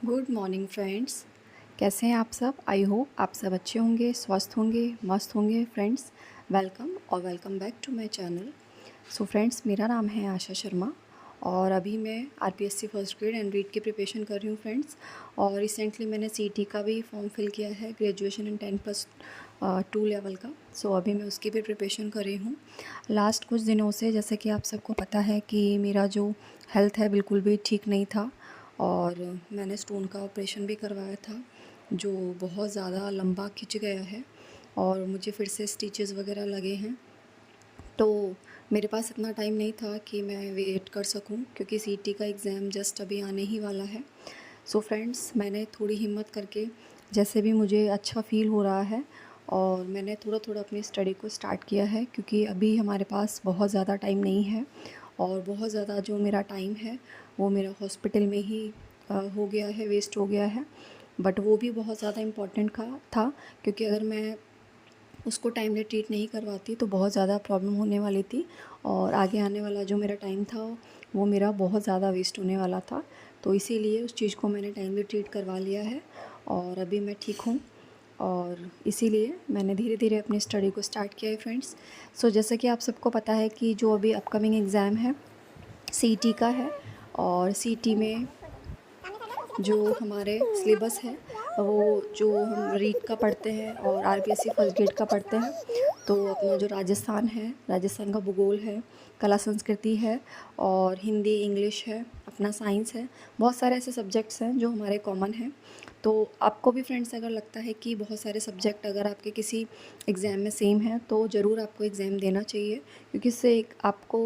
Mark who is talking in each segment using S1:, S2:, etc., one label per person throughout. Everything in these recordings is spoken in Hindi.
S1: Good morning friends. कैसे हैं आप सब? आई होप आप सब अच्छे होंगे, स्वस्थ होंगे, मस्त होंगे। फ्रेंड्स, वेलकम और welcome back to my channel. So friends, मेरा नाम है आशा शर्मा और अभी मैं RPSC first grade and REET की प्रिपरेशन कर रही हूँ फ्रेंड्स। और रिसेंटली मैंने सीटी का भी फॉर्म फिल किया है, ग्रेजुएशन एंड 10+2 लेवल का। सो अभी मैं उसकी भी प्रिपरेशन कर रही हूँ। लास्ट कुछ दिनों से, जैसे कि आप सबको पता है कि मेरा जो हेल्थ है बिल्कुल भी ठीक नहीं था और मैंने स्टोन का ऑपरेशन भी करवाया था जो बहुत ज़्यादा लंबा खिंच गया है और मुझे फिर से स्टिचेस वगैरह लगे हैं। तो मेरे पास इतना टाइम नहीं था कि मैं वेट कर सकूं क्योंकि सीटी का एग्ज़ाम जस्ट अभी आने ही वाला है। सो फ्रेंड्स, मैंने थोड़ी हिम्मत करके, जैसे भी मुझे अच्छा फ़ील हो रहा है, और मैंने थोड़ा थोड़ा अपनी स्टडी को स्टार्ट किया है क्योंकि अभी हमारे पास बहुत ज़्यादा टाइम नहीं है और बहुत ज़्यादा जो मेरा टाइम है वो मेरा हॉस्पिटल में ही हो गया है, वेस्ट हो गया है। बट वो भी बहुत ज़्यादा इम्पोर्टेंट था क्योंकि अगर मैं उसको टाइमली ट्रीट नहीं करवाती तो बहुत ज़्यादा प्रॉब्लम होने वाली थी और आगे आने वाला जो मेरा टाइम था वो मेरा बहुत ज़्यादा वेस्ट होने वाला था। तो इसीलिए उस चीज़ को मैंने टाइमली ट्रीट करवा लिया है और अभी मैं ठीक हूँ और इसीलिए मैंने धीरे धीरे अपनी स्टडी को स्टार्ट किया है फ्रेंड्स। सो जैसे कि आप सबको पता है कि जो अभी अपकमिंग एग्ज़ाम है सीटी का है और सीटी में जो हमारे सिलेबस है वो जो हम रीट का पढ़ते हैं और आरपीएससी फर्स्ट ग्रेड का पढ़ते हैं। तो अपना जो राजस्थान है, राजस्थान का भूगोल है, कला संस्कृति है और हिंदी इंग्लिश है, अपना साइंस है। बहुत सारे ऐसे सब्जेक्ट्स हैं जो हमारे कॉमन हैं। तो आपको भी फ्रेंड्स अगर लगता है कि बहुत सारे सब्जेक्ट अगर आपके किसी एग्ज़ाम में सेम हैं तो ज़रूर आपको एग्ज़ाम देना चाहिए क्योंकि इससे एक आपको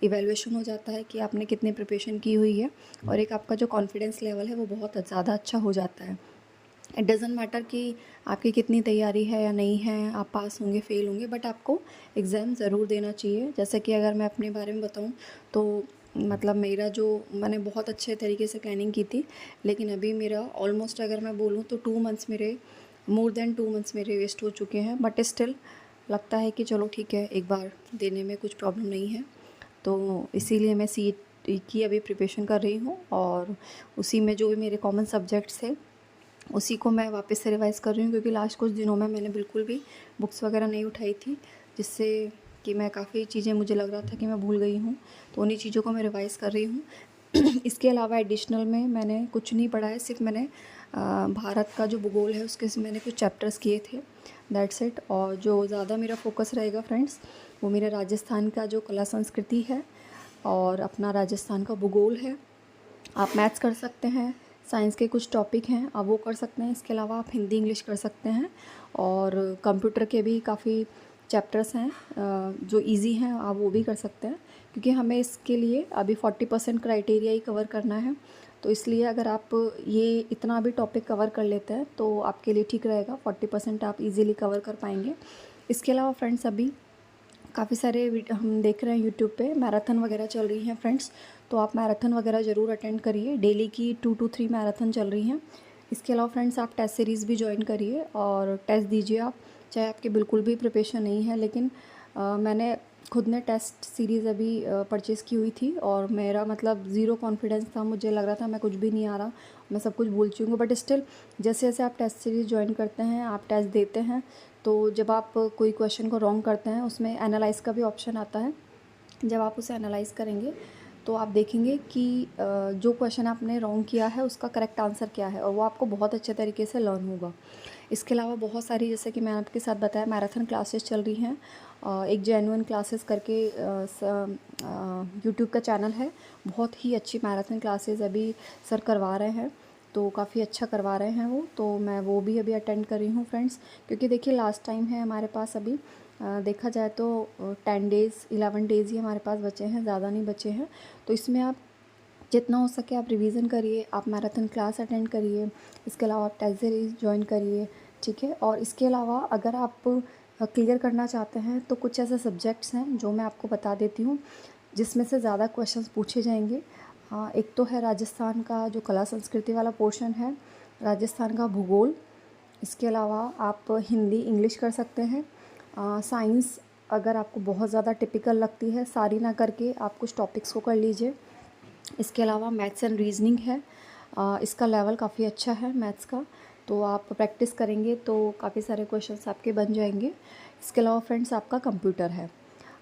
S1: इवैल्यूएशन हो जाता है कि आपने कितनी प्रिपरेशन की हुई है और एक आपका जो कॉन्फिडेंस लेवल है वो बहुत ज़्यादा अच्छा हो जाता है। इट डज़न्ट मैटर कि आपकी कितनी तैयारी है या नहीं है, आप पास होंगे फेल होंगे, बट आपको एग्ज़ाम ज़रूर देना चाहिए। जैसे कि अगर मैं अपने बारे में बताऊं तो मतलब मेरा जो मैंने बहुत अच्छे तरीके से प्लानिंग की थी, लेकिन अभी मेरा ऑलमोस्ट अगर मैं बोलूं तो 2 मंथ्स मेरे, मोर देन 2 मंथ्स मेरे वेस्ट हो चुके हैं। बट स्टिल लगता है कि चलो ठीक है, एक बार देने में कुछ प्रॉब्लम नहीं है। तो इसीलिए मैं सीट की अभी प्रिपरेशन कर रही हूँ और उसी में जो भी मेरे कॉमन सब्जेक्ट्स थे उसी को मैं वापस से रिवाइज़ कर रही हूँ क्योंकि लास्ट कुछ दिनों में मैंने बिल्कुल भी बुक्स वगैरह नहीं उठाई थी, जिससे कि मैं काफ़ी चीज़ें, मुझे लग रहा था कि मैं भूल गई हूँ। तो उन्हीं चीज़ों को मैं रिवाइज़ कर रही हूँ। इसके अलावा एडिशनल में मैंने कुछ नहीं पढ़ा है, सिर्फ मैंने भारत का जो भूगोल है उसके से मैंने कुछ चैप्टर्स किए थे, दैट्स इट। और जो ज़्यादा मेरा फोकस रहेगा फ्रेंड्स वो मेरा राजस्थान का जो कला संस्कृति है और अपना राजस्थान का भूगोल है। आप मैथ्स कर सकते हैं, साइंस के कुछ टॉपिक हैं आप वो कर सकते हैं, इसके अलावा आप हिंदी इंग्लिश कर सकते हैं और कंप्यूटर के भी काफ़ी चैप्टर्स हैं जो इजी हैं, आप वो भी कर सकते हैं क्योंकि हमें इसके लिए अभी 40% क्राइटेरिया ही कवर करना है। तो इसलिए अगर आप ये इतना भी टॉपिक कवर कर लेते हैं तो आपके लिए ठीक रहेगा, 40% आप इजीली कवर कर पाएंगे। इसके अलावा फ्रेंड्स अभी काफ़ी सारे हम देख रहे हैं यूट्यूब पे मैराथन वगैरह चल रही हैं फ्रेंड्स, तो आप मैराथन वगैरह ज़रूर अटेंड करिए। डेली की 2 to 3 मैराथन चल रही हैं। इसके अलावा फ्रेंड्स आप टेस्ट सीरीज़ भी ज्वाइन करिए और टेस्ट दीजिए आप, चाहे आपकी बिल्कुल भी प्रिपरेशन नहीं है। लेकिन मैंने खुद ने टेस्ट सीरीज़ अभी परचेज़ की हुई थी और मेरा मतलब ज़ीरो कॉन्फिडेंस था, मुझे लग रहा था मैं कुछ भी नहीं आ रहा, मैं सब कुछ भूल चुकी हूँ। बट स्टिल जैसे जैसे आप टेस्ट सीरीज़ ज्वाइन करते हैं, आप टेस्ट देते हैं, तो जब आप कोई क्वेश्चन को रॉन्ग करते हैं उसमें एनालाइज़ का भी ऑप्शन आता है। जब आप उसे एनालाइज़ करेंगे तो आप देखेंगे कि जो क्वेश्चन आपने रॉन्ग किया है उसका करेक्ट आंसर क्या है और वो आपको बहुत अच्छे तरीके से लर्न होगा। इसके अलावा बहुत सारी, जैसे कि मैंने आपके साथ बताया, मैराथन क्लासेस चल रही हैं। एक जेन्युइन क्लासेस करके यूट्यूब का चैनल है, बहुत ही अच्छी मैराथन क्लासेस अभी सर करवा रहे हैं, तो काफ़ी अच्छा करवा रहे हैं वो, तो मैं वो भी अभी अटेंड कर रही हूँ फ्रेंड्स। क्योंकि देखिए लास्ट टाइम है हमारे पास अभी, देखा जाए तो 10 डेज़ 11 डेज़ ही हमारे पास बचे हैं, ज़्यादा नहीं बचे हैं। तो इसमें आप जितना हो सके आप रिवीजन करिए, आप मैराथन क्लास अटेंड करिए, इसके अलावा आप टेस्ट सीरीज ज्वाइन करिए, ठीक है। और इसके अलावा अगर आप क्लियर करना चाहते हैं तो कुछ ऐसे सब्जेक्ट्स हैं जो मैं आपको बता देती हूँ जिसमें से ज़्यादा क्वेश्चंस पूछे जाएंगे। हाँ, एक तो है राजस्थान का जो कला संस्कृति वाला पोर्शन है, राजस्थान का भूगोल। इसके अलावा आप हिंदी इंग्लिश कर सकते हैं। साइंस अगर आपको बहुत ज़्यादा टिपिकल लगती है, सारी ना करके आप कुछ टॉपिक्स को कर लीजिए। इसके अलावा मैथ्स एंड रीजनिंग है। इसका लेवल काफ़ी अच्छा है मैथ्स का, तो आप प्रैक्टिस करेंगे तो काफ़ी सारे क्वेश्चंस आपके बन जाएंगे। इसके अलावा फ्रेंड्स आपका कंप्यूटर है,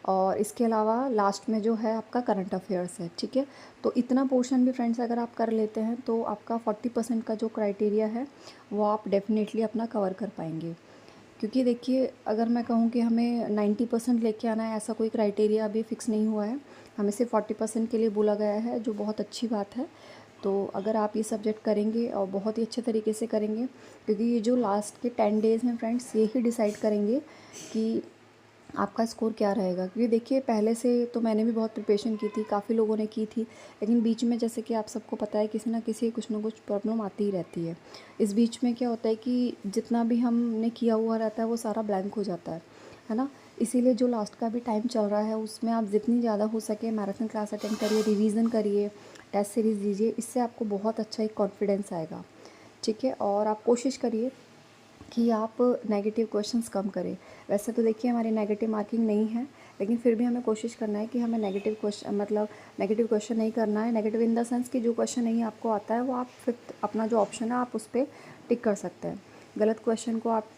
S1: और इसके अलावा लास्ट में जो है आपका करंट अफेयर्स है, ठीक है। तो इतना पोर्शन भी फ्रेंड्स अगर आप कर लेते हैं तो आपका 40% का जो क्राइटेरिया है वो आप डेफिनेटली अपना कवर कर पाएंगे। क्योंकि देखिए, अगर मैं कहूँ कि हमें 90% लेके आना है, ऐसा कोई क्राइटेरिया अभी फ़िक्स नहीं हुआ है। हमें सिर्फ 40% के लिए बोला गया है, जो बहुत अच्छी बात है। तो अगर आप ये सब्जेक्ट करेंगे और बहुत ही अच्छे तरीके से करेंगे, क्योंकि ये जो लास्ट के 10 डेज़ हैं फ्रेंड्स, ये ही डिसाइड करेंगे कि आपका स्कोर क्या रहेगा। क्योंकि देखिए, पहले से तो मैंने भी बहुत प्रिपरेशन की थी, काफ़ी लोगों ने की थी, लेकिन बीच में जैसे कि आप सबको पता है किसी ना किसी कुछ ना कुछ प्रॉब्लम आती ही रहती है। इस बीच में क्या होता है कि जितना भी हमने किया हुआ रहता है वो सारा ब्लैंक हो जाता है ना। इसीलिए जो लास्ट का भी टाइम चल रहा है उसमें आप जितनी ज़्यादा हो सके मैराथन क्लास अटेंड करिए, रिवीजन करिए, टेस्ट सीरीज़ दीजिए, इससे आपको बहुत अच्छा एक कॉन्फिडेंस आएगा, ठीक है। और आप कोशिश करिए कि आप नेगेटिव क्वेश्चंस कम करें। वैसे तो देखिए, हमारी नेगेटिव मार्किंग नहीं है, लेकिन फिर भी हमें कोशिश करना है कि हमें नेगेटिव क्वेश्चन, मतलब नेगेटिव क्वेश्चन नहीं करना है। नेगेटिव इन द सेंस कि जो क्वेश्चन नहीं आपको आता है वो आप फिफ्थ अपना जो ऑप्शन है आप उस पर टिक कर सकते हैं। गलत क्वेश्चन को आप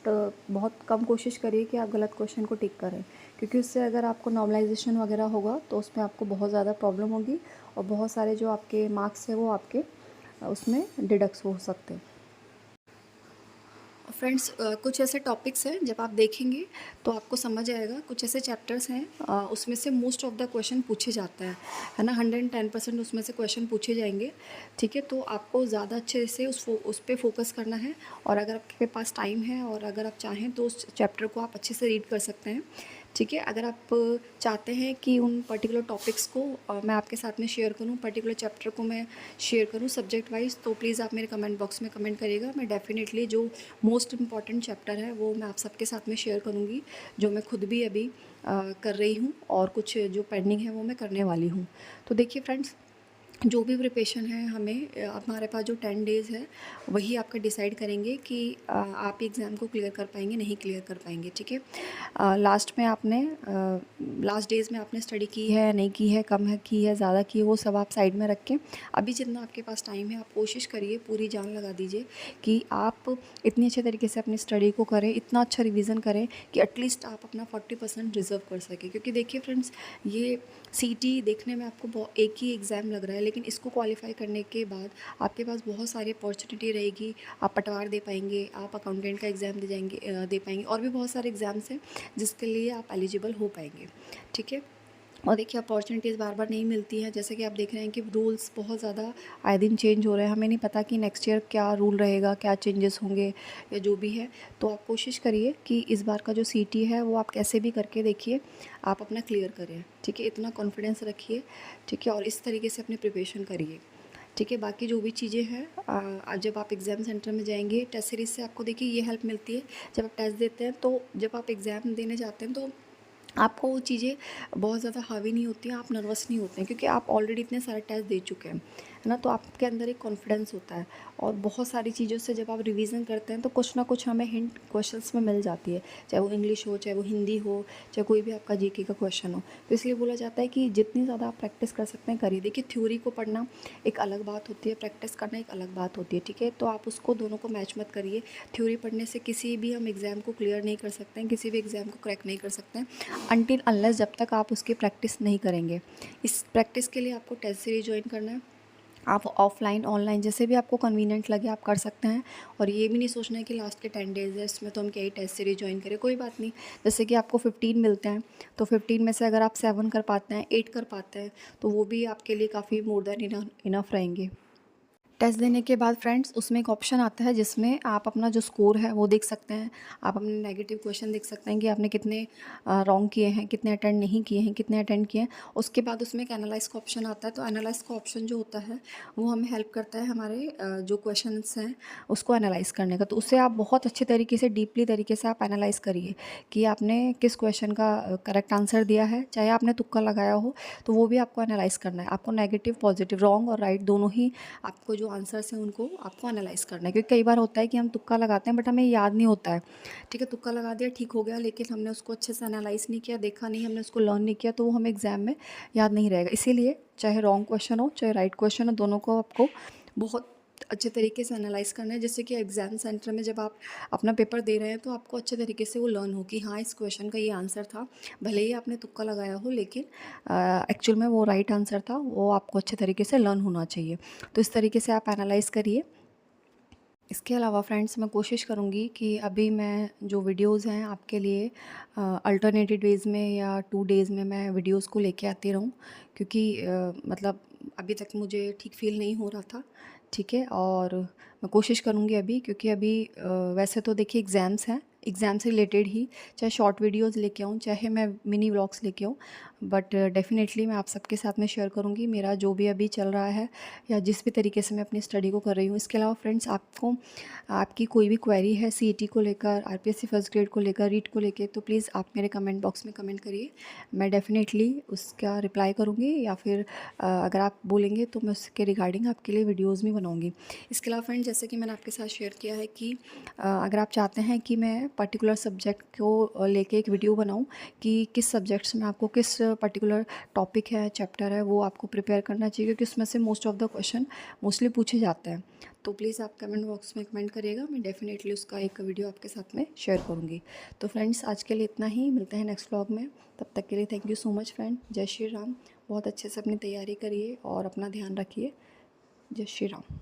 S1: बहुत कम कोशिश करिए कि आप गलत क्वेश्चन को टिक करें, क्योंकि उससे अगर आपको नॉर्मलाइजेशन वगैरह होगा तो उसमें आपको बहुत ज़्यादा प्रॉब्लम होगी, और बहुत सारे जो आपके मार्क्स है वो आपके उसमें डिडक्ट हो सकते हैं। फ्रेंड्स, कुछ ऐसे टॉपिक्स हैं जब आप देखेंगे तो आपको समझ आएगा। कुछ ऐसे चैप्टर्स हैं उसमें से मोस्ट ऑफ द क्वेश्चन पूछे जाता है ना। 110% उसमें से क्वेश्चन पूछे जाएंगे, ठीक है। तो आपको ज़्यादा अच्छे से उस पर फोकस करना है, और अगर आपके पास टाइम है और अगर आप चाहें तो उस चैप्टर को आप अच्छे से रीड कर सकते हैं, ठीक है। अगर आप चाहते हैं कि उन पर्टिकुलर टॉपिक्स को मैं आपके साथ में शेयर करूं, पर्टिकुलर चैप्टर को मैं शेयर करूं सब्जेक्ट वाइज, तो प्लीज़ आप मेरे कमेंट बॉक्स में कमेंट करिएगा। मैं डेफिनेटली जो मोस्ट इम्पॉर्टेंट चैप्टर है वो मैं आप सबके साथ में शेयर करूंगी, जो मैं खुद भी अभी कर रही हूँ, और कुछ जो पेंडिंग है वो मैं करने वाली हूँ। तो देखिए फ्रेंड्स, जो भी प्रिपरेशन है हमें हमारे पास जो 10 डेज़ है वही आपका डिसाइड करेंगे कि आप एग्ज़ाम को क्लियर कर पाएंगे नहीं क्लियर कर पाएंगे, ठीक है। लास्ट में आपने लास्ट डेज़ में आपने स्टडी की है नहीं की है, कम है की है ज़्यादा की है, वो सब आप साइड में रख के अभी जितना आपके पास टाइम है आप कोशिश करिए, पूरी जान लगा दीजिए कि आप इतनी अच्छे तरीके से अपनी स्टडी को करें, इतना अच्छा रिवीजन करें कि एटलीस्ट आप अपना 40% रिजर्व कर सकें। क्योंकि देखिए फ्रेंड्स, ये सीटी देखने में आपको एक ही एग्ज़ाम लग रहा है, लेकिन इसको क्वालिफाई करने के बाद आपके पास बहुत सारी अपॉर्चुनिटी रहेगी। आप पटवार दे पाएंगे, आप अकाउंटेंट का एग्ज़ाम दे पाएंगे, और भी बहुत सारे एग्ज़ाम्स हैं जिसके लिए आप एलिजिबल हो पाएंगे, ठीक है। और देखिए, अपॉर्चुनिटीज़ बार बार नहीं मिलती हैं। जैसे कि आप देख रहे हैं कि रूल्स बहुत ज़्यादा आए दिन चेंज हो रहे हैं, हमें नहीं पता कि नेक्स्ट ईयर क्या रूल रहेगा, क्या चेंजेस होंगे या जो भी है। तो आप कोशिश करिए कि इस बार का जो सीटी है वो आप कैसे भी करके देखिए, आप अपना क्लियर करें, ठीक है। इतना कॉन्फिडेंस रखिए, ठीक है, और इस तरीके से अपनी प्रिपरेशन करिए, ठीक है। बाकी जो भी चीज़ें हैं, जब आप एग्ज़ाम सेंटर में जाएंगे, टेस्ट सीरीज़ से आपको देखिए ये हेल्प मिलती है। जब आप टेस्ट देते हैं तो जब आप एग्ज़ाम देने जाते हैं तो आपको वो चीज़ें बहुत ज़्यादा हावी नहीं होती हैं, आप नर्वस नहीं होते हैं, क्योंकि आप ऑलरेडी इतने सारे टेस्ट दे चुके हैं, है ना। तो आपके अंदर एक कॉन्फिडेंस होता है, और बहुत सारी चीज़ों से जब आप रिवीजन करते हैं तो कुछ ना कुछ हमें हिंट क्वेश्चंस में मिल जाती है, चाहे वो इंग्लिश हो, चाहे वो हिंदी हो, चाहे कोई भी आपका जीके का क्वेश्चन हो। तो इसलिए बोला जाता है कि जितनी ज़्यादा आप प्रैक्टिस कर सकते हैं करिए। देखिए, थ्योरी को पढ़ना एक अलग बात होती है, प्रैक्टिस करना एक अलग बात होती है, ठीक है। तो आप उसको दोनों को मैच मत करिए। थ्योरी पढ़ने से किसी भी हम एग्ज़ाम को क्लियर नहीं कर सकते हैं, किसी भी एग्ज़ाम को क्रैक नहीं कर सकते हैं अनटिल अनलेस जब तक आप उसकी प्रैक्टिस नहीं करेंगे। इस प्रैक्टिस के लिए आपको टेस्ट सीरीज ज्वाइन करना है। आप ऑफलाइन ऑनलाइन जैसे भी आपको कन्वीनियंट लगे आप कर सकते हैं, और ये भी नहीं सोचना है कि लास्ट के 10 डेज़ है इसमें तो हम क्या ही टेस्ट सीरीज ज्वाइन करें। कोई बात नहीं, जैसे कि आपको 15 मिलते हैं तो 15 में से अगर आप 7 कर पाते हैं, 8 कर पाते हैं, तो वो भी आपके लिए काफ़ी मोर देन इनफ रहेंगे। टेस्ट देने के बाद फ्रेंड्स, उसमें एक ऑप्शन आता है जिसमें आप अपना जो स्कोर है वो देख सकते हैं। आप अपने नेगेटिव क्वेश्चन देख सकते हैं कि आपने कितने रॉन्ग किए हैं, कितने अटेंड नहीं किए हैं, कितने अटेंड किए हैं। उसके बाद उसमें एक एनालाइज का ऑप्शन आता है। तो एनालाइज का ऑप्शन जो होता है वो हमें हेल्प करता है हमारे जो क्वेश्चंस हैं उसको एनालाइज करने का। तो उससे आप बहुत अच्छे तरीके से, डीपली तरीके से आप एनालाइज करिए कि आपने किस क्वेश्चन का करेक्ट आंसर दिया है। चाहे आपने तुक्का लगाया हो तो वो भी आपको एनालाइज करना है। आपको नेगेटिव, पॉजिटिव, रॉन्ग और राइट दोनों ही आपको जो आंसर्स हैं उनको आपको एनालाइज करना है। क्योंकि कई बार होता है कि हम तुक्का लगाते हैं बट हमें याद नहीं होता है, ठीक है। तुक्का लगा दिया, ठीक हो गया, लेकिन हमने उसको अच्छे से एनालाइज नहीं किया, देखा नहीं, हमने उसको लर्न नहीं किया, तो वो हमें एग्जाम में याद नहीं रहेगा। इसीलिए चाहे रॉन्ग क्वेश्चन हो चाहे राइट क्वेश्चन हो, दोनों को आपको बहुत अच्छे तरीके से एनालाइज़ करना है, जैसे कि एग्ज़ाम सेंटर में जब आप अपना पेपर दे रहे हैं तो आपको अच्छे तरीके से वो लर्न हो कि हाँ, इस क्वेश्चन का ये आंसर था। भले ही आपने तुक्का लगाया हो, लेकिन एक्चुअल में वो राइट आंसर था, वो आपको अच्छे तरीके से लर्न होना चाहिए। तो इस तरीके से आप एनालाइज़ करिए। इसके अलावा फ्रेंड्स, मैं कोशिश करूँगी कि अभी मैं जो वीडियोज़ हैं आपके लिए अल्टरनेटिव डेज़ में या 2 डेज़ में मैं वीडियोज़ को लेके आती रहूँ, क्योंकि मतलब अभी तक मुझे ठीक फ़ील नहीं हो रहा था, ठीक है। और मैं कोशिश करूँगी अभी, क्योंकि अभी वैसे तो देखिए एग्ज़ाम्स हैं, एग्ज़ाम से रिलेटेड ही चाहे शॉर्ट वीडियोज़ लेके आऊँ, चाहे मैं मिनी व्लॉग्स लेके आऊँ, बट डेफ़िनेटली मैं आप सबके साथ में शेयर करूँगी मेरा जो भी अभी चल रहा है या जिस भी तरीके से मैं अपनी स्टडी को कर रही हूँ। इसके अलावा फ्रेंड्स, आपको आपकी कोई भी क्वेरी है सीईटी को लेकर, आरपीएससी फर्स्ट ग्रेड को लेकर, रीट को लेकर, तो प्लीज़ आप मेरे कमेंट बॉक्स में कमेंट करिए। मैं डेफ़िनेटली उसका रिप्लाई करूँगी, या फिर अगर आप बोलेंगे तो मैं उसके रिगार्डिंग आपके लिए वीडियोज़ भी बनाऊँगी। इसके अलावा फ्रेंड्स, जैसे कि मैंने आपके साथ शेयर किया है कि अगर आप चाहते हैं कि मैं पर्टिकुलर सब्जेक्ट को लेके एक वीडियो बनाऊँ कि किस सब्जेक्ट्स में आपको किस पर्टिकुलर टॉपिक है, चैप्टर है, वो आपको प्रिपेयर करना चाहिए, क्योंकि उसमें से most of the question mostly पूछे जाते हैं। तो प्लीज़ आप कमेंट बॉक्स में कमेंट करिएगा, मैं डेफ़िनेटली उसका एक वीडियो आपके साथ में शेयर करूँगी। तो फ्रेंड्स, आज के लिए इतना ही, मिलते हैं नेक्स्ट व्लॉग में। तब तक के लिए thank you so much friend. जय श्री राम। बहुत अच्छे से अपनी तैयारी करिए और अपना ध्यान रखिए। जय श्री राम।